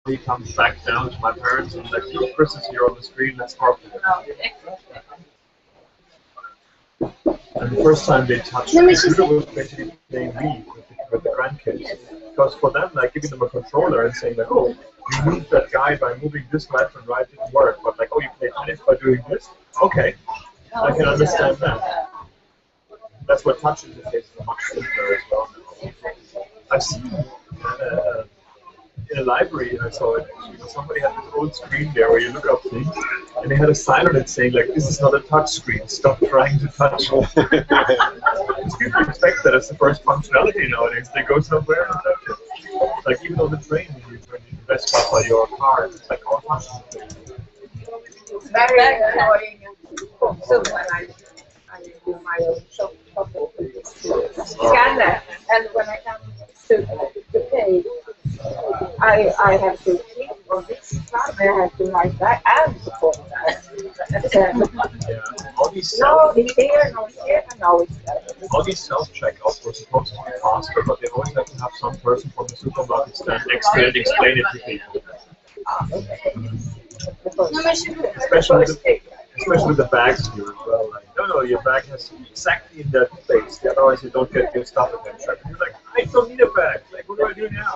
he comes back down to my parents and like, look, Chris is here on the screen, let's talk to him. And the first time they touched the computer was basically playing Wii with the grandkids. Because for them, like giving them a controller and saying like, oh, you moved that guy by moving this left and right didn't work, but like, oh, you play tennis by doing this? Okay, I can understand that. That's what touch interface is much simpler as well now. I've seen in a library, I saw it actually, somebody had this old screen there where you look up things, and they had a sign on it saying like, this is not a touch screen, stop trying to touch it. Because people expect that as the first functionality nowadays. They go somewhere and touch it. Like even on the train, when you press by your car, it's like all touch. It's very annoying. So when I do my own shopping scanner, and when I come to pay, I have to click on this one, I have to write that and support that. All these no, it's here, no, it's here, and now it's there. All these self-checkouts were supposed to be faster, but they always have to have some person from the supermarket stand next to it and explain it to people. Especially the bags here as well. Like, no, your bag has to be exactly in that place, otherwise you don't get your stuff at them. And you're like, I don't need a bag. Like, what do I do now?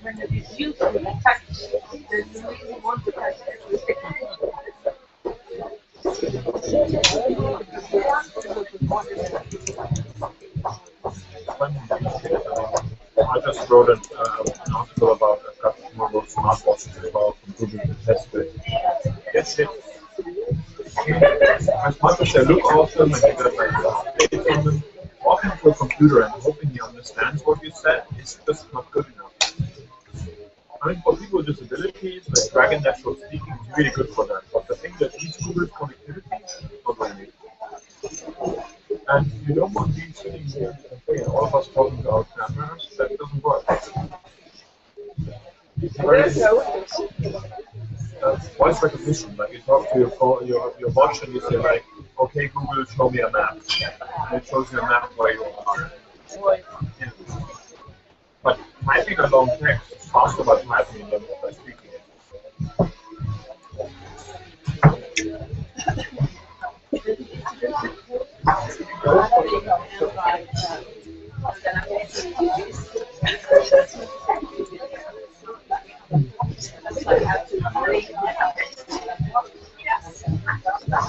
When you use the touch, then you really want to touch everything. I just wrote an article about a customer who smartwatches about improving the test rate. That's it. As much as I look awesome and I get like data on them, walking to a computer and hoping he understands what you said is just not good enough. I mean, for people with disabilities, like Dragon Natural Speaking is really good for that. But the thing that needs Google's connectivity, not really. And you don't want these sitting here and saying, all of us talking about cameras, that doesn't work. Voice recognition, like you talk to your phone, your watch and you say like, okay Google, show me a map. And it shows you a map where you are. Yeah. But typing a long text is faster by typing than by speaking it.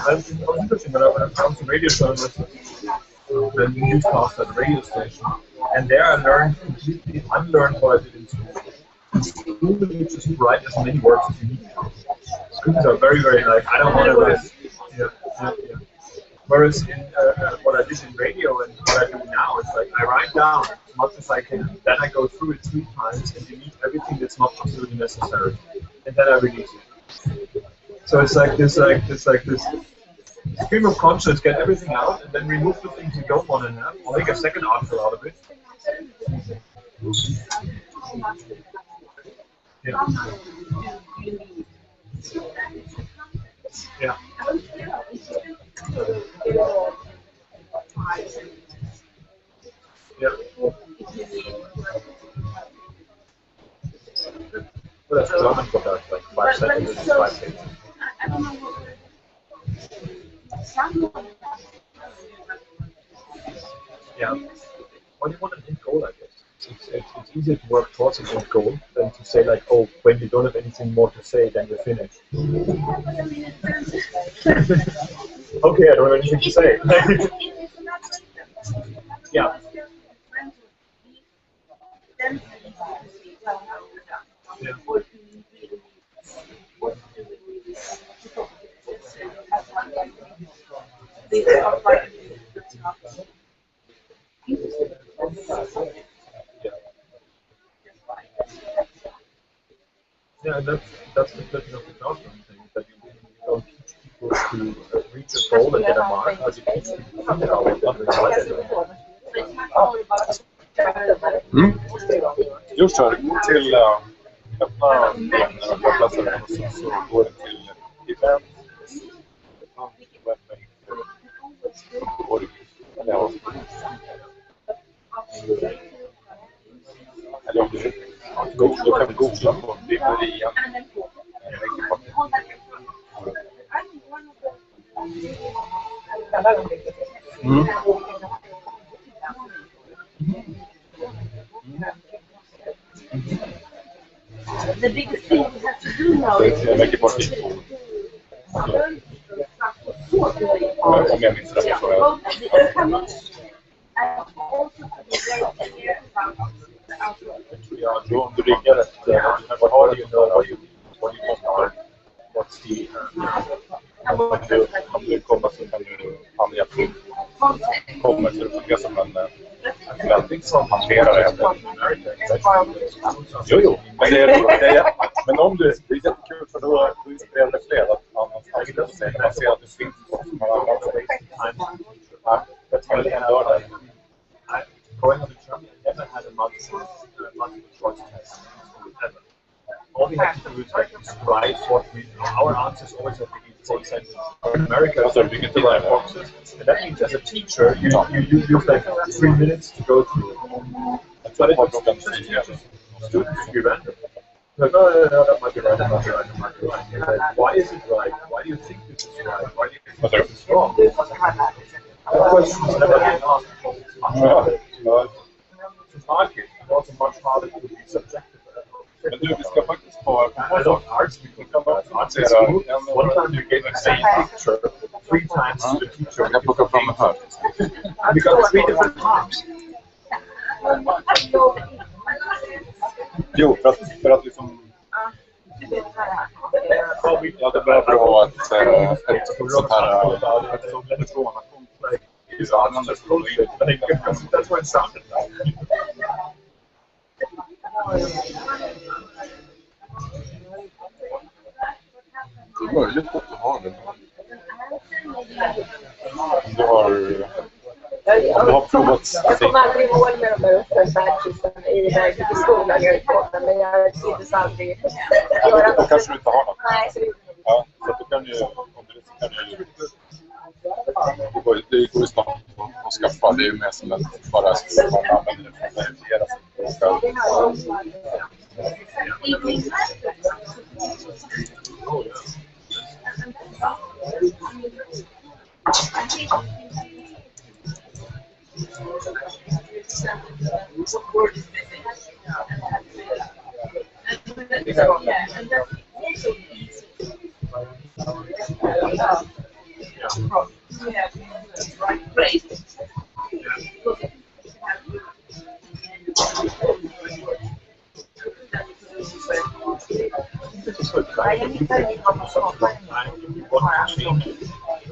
It's interesting when I found some radio journalists, the newscast at the radio station, and there I learned completely unlearn what I did in school. In school, you just write as many words as you need. Students are very, very like, I don't want to write. Yeah. Whereas in what I did in radio and what I do now, it's like I write down as much as I can, then I go through it 3 times and delete everything that's not absolutely necessary, and then I release it. So it's like this stream of consciousness, get everything out, and then remove the things you don't want to have. I'll make a second article out of it. Yeah. Yeah. Yeah. Well, that's German for that, like 5 sentences and 5 things. I don't know what. Yeah. Well, you want an end goal, I guess. It's easier to work towards an end goal than to say like, oh, when you don't have anything more to say, then you're finished. Okay, I don't have anything to say. Yeah. Yeah. Yeah, that's the question of the classroom thing, that you don't teach people to reach a goal and get a mark, how you teach people to figure out what Jo kör till öppna platser och så går det till event. Eller om du då kan du googla på biblerian. Mm. The biggest thing we have to do now is Jag lägger bort det. Om jag minns rätt så ja, då om du riggar vad har du om du kommer så kan du handla kommer så det funkar som en vändning som hanterar det. Jo, men det är men om du, det är jättekul för då inspirerar det fler att annanstans säger man ser att det finns som har använt sig. Jag tror det är en lördag. Going to Germany, I never had a multiple choice test. All we have to do is like describe what we our answers always have to be the same sentence. In America, so you get the right boxes, and that means as a teacher, you use like 3 minutes to go through it. But it students to be random. Like, oh, yeah, that might be right, that might be right, that might be right. Like, why is it right? Why do you think this is right? Why do you think this is wrong? That question is never being asked because it's much harder to market. It's also much harder to be subjective. Men du, vi ska faktiskt ha arts in school. One time you gave the same picture 3 times to the teacher. Jag plockar fram den här. We got 3 different times. Jo, för att liksom ja, det börjar bra att ett sånt här that's what it sounded like. Det är möjligt att du har det. Om du har provat. Jag kommer aldrig i mål med de här uppföljningsverktygen i skolan jag är på, men jag synes aldrig göra Då kanske du inte har något. Nej, ja, så du kan ju, om du kan ju, det går ju snabbt att skaffa. Det är ju mer som att bara man använder det för att verifiera sig.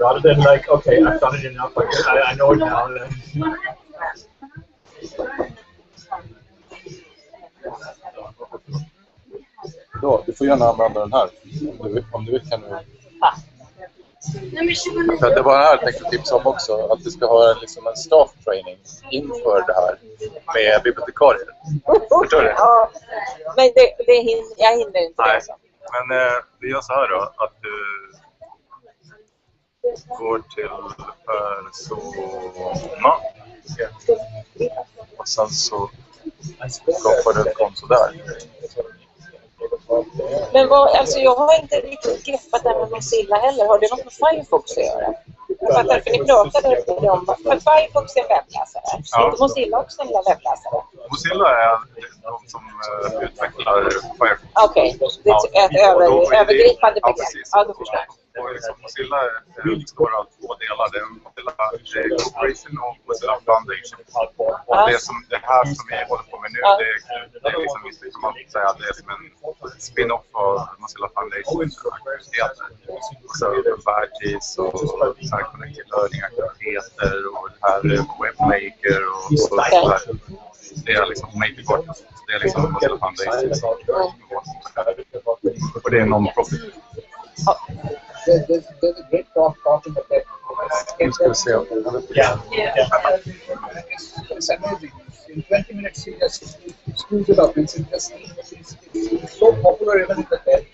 Rather than like, okay, I've done it enough, I know it now. Då, du får gärna använda den här. Om du vill kan du. För det var det här jag tänkte tipsa om också. Att du ska ha liksom en staff training inför det här med bibliotekarier. Förstår du? Ja, men jag hinner inte. Nej, men vi gör så här då. Att du går till persona. Och sen så skapar du ett konto där. Men alltså jag har inte riktigt greppat det här med Mozilla heller. Har det något med Firefox att göra? Jag fattar, för ni pratade om för Firefox är en webbläsare. Ja. Inte Mozilla också en webbläsare? Mozilla är de som utvecklar Firefox. Okej, det är ett övergripande begrepp. Ja, då förstår jag. Och liksom Mozilla består av 2 delar. Det är Mozilla Corporation och Mozilla Foundation. Och det här som vi håller på med nu, det är liksom visst som man säger, det är som en spin-off av Mozilla Foundation. Och så Badges och så här Connected Learning-aktiviteter och det här Webmaker och så där. Det är liksom Makerkort. Det är liksom Mozilla Foundation. Och det är non-profit. There's a great talk in the TED. Nu ska vi se. Yeah. It's amazing. In 20 minutes, he just screws it up. It's so popular even in the TED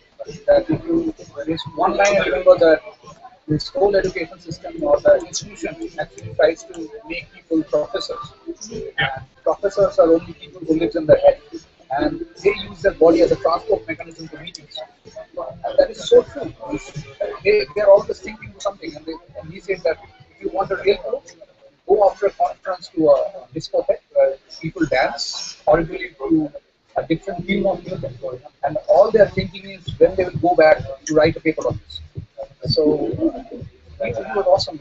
that if you, there is one line I remember that this whole education system or the institution actually tries to make people professors. And professors are only people who live in their head, and they use their body as a transport mechanism to meetings. And that is so true. They're always thinking of something, and he said that if you want a real proof, go after a conference to a discotheque where people dance horribly to a different film of music, and all they're thinking is when they will go back to write a paper on this. So, it was awesome.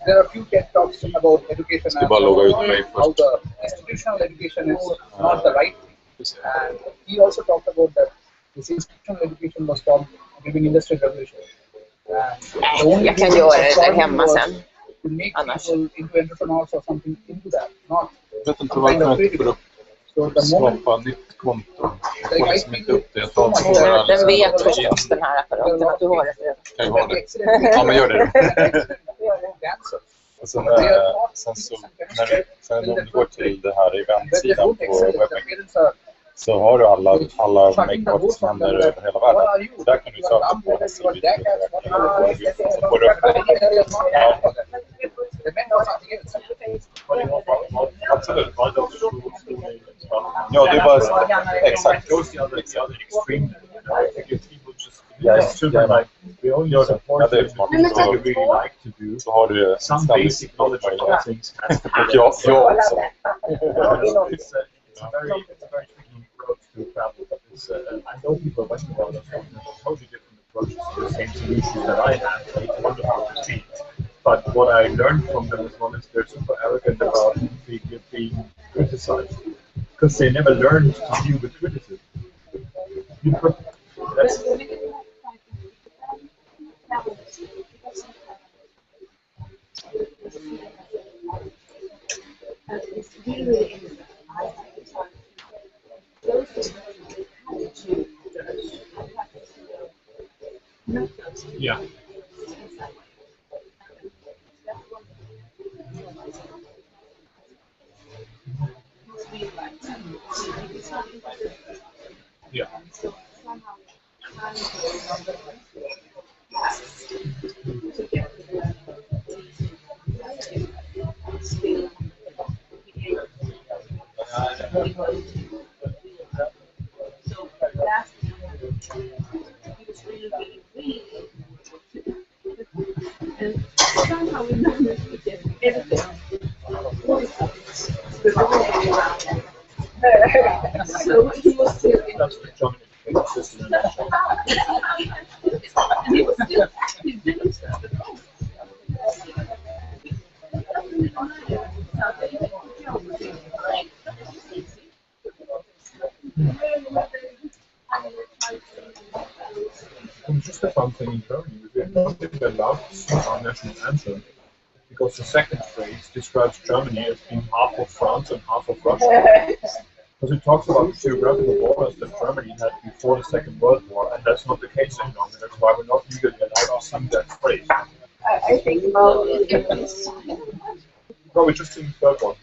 There are a few TED talks about education and how the institutional education is not the right thing. And he also talked about that this institutional education was formed during industrial revolution. And the only Jag kan göra det där hemma was sen. to make Annars. people into entrepreneurs or something into that, not Jag vet inte some varför kind of jag inte får critical. upp, So the moment skapa nytt konto. Jag får like I liksom inte feel upp det. Jag tar inte so bara much- Den vet liksom förstås den här apparaten att du har det. kan ju ha det. Ja, men gör det då. dancers. Och sen, sen så, sen om du går till det här eventsidan på webben så har du alla makeup som händer över hela världen. Och där kan du söka på nästa video. Så får du upp det. Absolut. Ja, det är bara exakt. Extreme. Yes, Like, we only support det är things smart. that you really like to do. Så har du Some basic knowledge of all things has to be Och jag också. it's a very tricky approach to travel. But it's, I know people went about it from totally different approaches to the same solutions that I have. It's wonderful to see. But what I learned from them as well is they're super arrogant about being criticized because they never learned to deal with criticism. That's, yeah. Yeah. Somehow we managed to get everything. So he was still in That's the German education system. and he was still he didn't start at all. It's just a fun thing in Germany. We are not even allowed to sing our national anthem because the second phrase describes Germany as being half of France and half of Russia. Because it talks about the geographical borders that Germany had before the Second World War, and that's not the case any longer. That's why we're not legally allowed to sing that phrase. I think about it. No, we just sing the third one.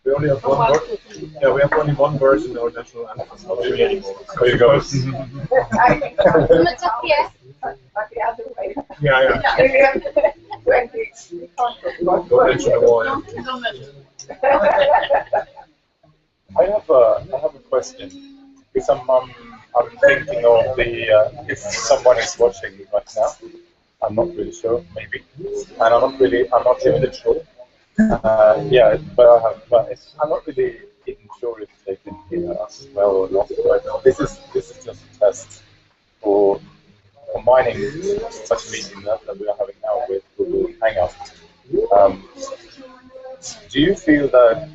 We only have one verse. Yeah, we have only one verse in our national anthem. Not really anymore. There you go. Yeah. Don't mention the war. Yeah. I have a question. Because I'm thinking of the if someone is watching right now, I'm not really sure, maybe, and I'm not really sure. Yeah, I'm not really even sure if they can hear us well or not right now. This is just a test for combining such a meeting that we are having now with Google Hangout. Do you feel that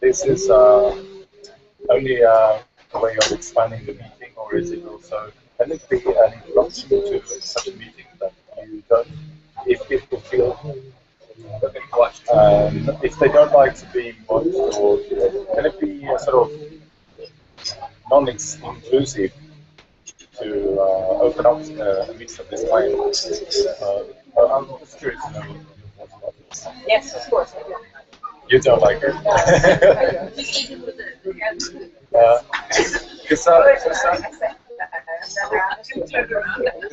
this is only a way of expanding the meeting, or is it also, can it be an introduction to such a meeting that you don't, if people feel if they don't like to be watched, or can it be a sort of non-inclusive to open up a meeting of this kind? I'm just curious to know what about this. Yes, of course. I do. You don't like it? Because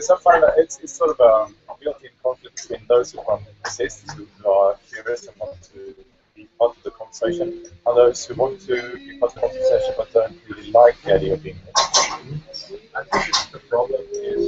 I find that it's sort of built-in conflict between those who want to exist, who are curious and want to be part of the conversation, and those who want to be part of the conversation but don't really like the idea of being there. I think the problem is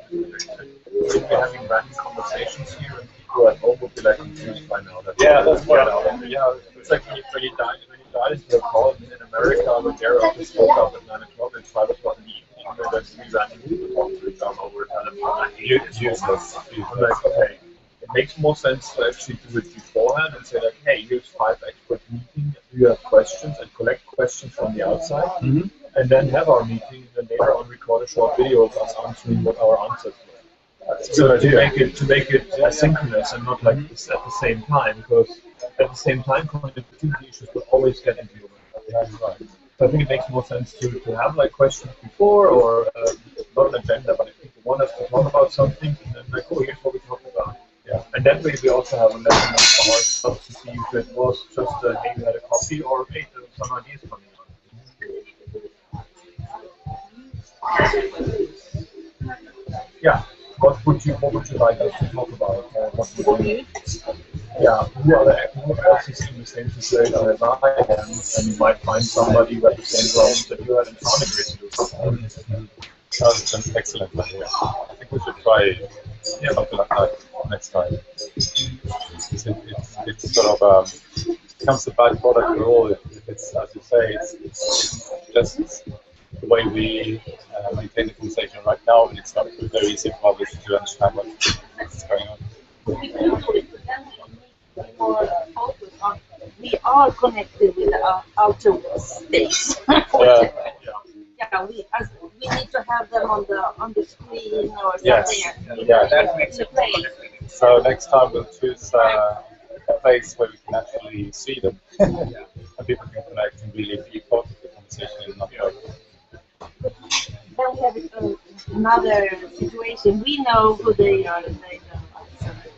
we're having random conversations here, and people at home would be like confused by now. Yeah, that's what. Yeah, it's like when you dial into a call in America, when their office woke up at 9 o'clock and 5 o'clock in the evening, and there's three random people talking to each other over a telephone. I hate it. Useless. I'm like, okay, it makes more sense to actually do it beforehand and say like, hey, here's 5 expert meeting. Do you have questions, and collect questions from the outside, and then have our meeting, and then later on record a short video of us answering what our answers were. So to make it asynchronous and not like this at the same time, because at the same time connectivity issues will always get into your way. So I think it makes more sense to have like questions before, or not an agenda, but if people want us to talk about something, then like, oh, here's what we talked about. Yeah. And that way we also have a lesson for ourselves to see if it was just hey, we had a coffee, or hey, there were some ideas coming out. Yeah. What would you like us to talk about? What would you, who else is in the same situation as I am, and you might find somebody who had the same problems that you had and found a great solution. That's an excellent idea. I think we should try something like that next time. It's sort of becomes a bad product for all. It's, as you say, it's just the way we maintain the conversation right now, and it's not very easy for others to understand what's going on. More focus on we are connected with our outer space. We need to have them on the screen or something. Yeah, that makes it play. So next time we'll choose a place where we can actually see them, and people can connect and really be part of the conversation and not Then we have another situation. We know who they are, and they know us.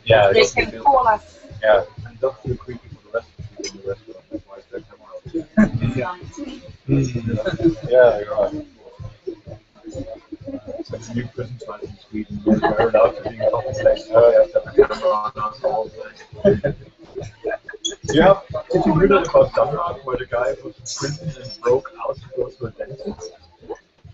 Yeah, they can call us. Yeah. And not too creepy for the rest of the people in the restaurant. That's why it's their camera. Yeah, you're right. So it's a new prison science in Sweden. We're allowed to be in office next to the camera on us all day. Did you hear that about Denmark, where the guy was in prison and broke out to go to a dentist?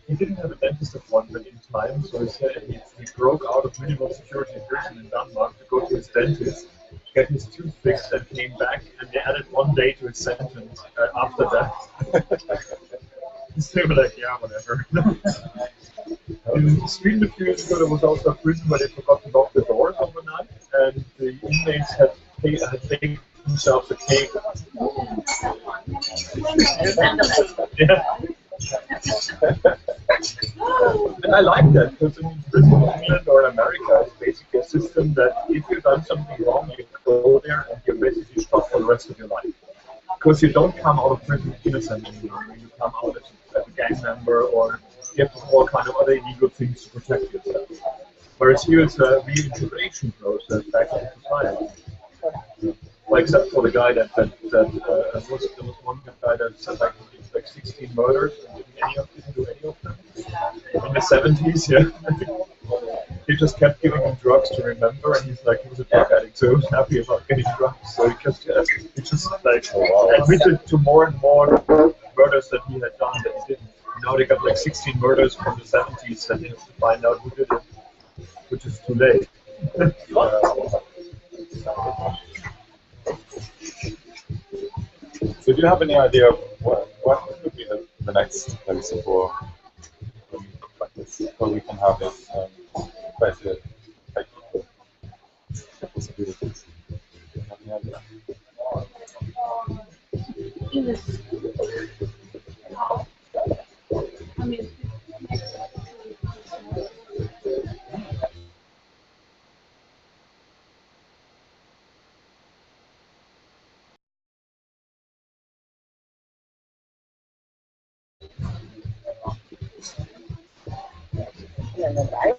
He didn't have a dentist appointment in time, so he said he broke out of minimum security prison in Denmark to go to his dentist, get his tooth fixed, and came back, and they added 1 day to his sentence after that. So they were like, yeah, whatever. In Sweden a few years ago, there was also a prison where they forgot to lock the doors overnight, and the inmates had taken themselves a cake. Yeah. And I like that, because in England or America, it's basically a system that if you've done something wrong, you go there and you're basically stuck for the rest of your life. Because you don't come out of prison innocent anymore. You come out as a gang member, or you have to do all kind of other illegal things to protect yourself. Whereas here it's a reintegration process back into society. Well, except for the guy there was one guy that said like 16 murders and didn't do any of them. In the 70s, he just kept giving him drugs to remember, and he was a drug addict, so he was happy about getting drugs. So he just like admitted to more and more murders that he had done that he didn't. Now they got like 16 murders from the 70s that they have to find out who did it, which is too late. So do you have any idea of what could be the next place for like this, where we can have this place to take the possibilities? Do you have any idea? I mean, Yeah,